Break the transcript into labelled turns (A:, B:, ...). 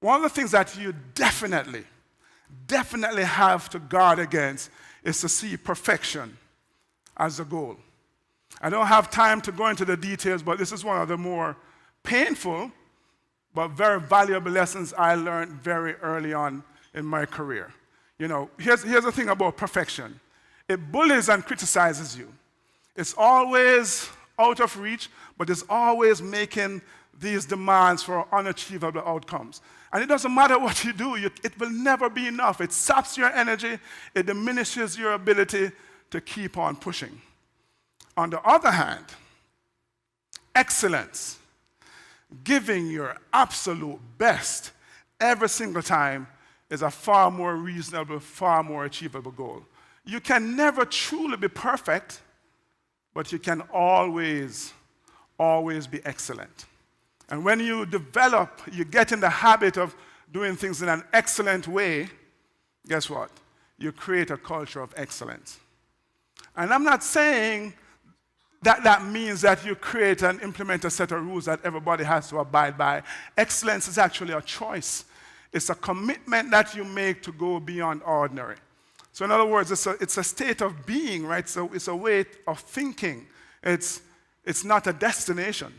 A: One of the things that you definitely have to guard against is to see perfection as a goal. I don't have time to go into the details, but this is one of the more painful but very valuable lessons I learned very early on in my career. You know, here's the thing about perfection. It bullies and criticizes you. It's always out of reach, but it's always making these demands for unachievable outcomes. And it doesn't matter what you do, it will never be enough. It saps your energy, it diminishes your ability to keep on pushing. On the other hand, excellence, giving your absolute best every single time, is a far more reasonable, far more achievable goal. You can never truly be perfect, but you can always be excellent. And when you get in the habit of doing things in an excellent way, guess what? You create a culture of excellence. And I'm not saying that means that you create and implement a set of rules that everybody has to abide by. Excellence is actually a choice. It's a commitment that you make to go beyond ordinary. So in other words, it's a state of being, right? So it's a way of thinking. It's not a destination.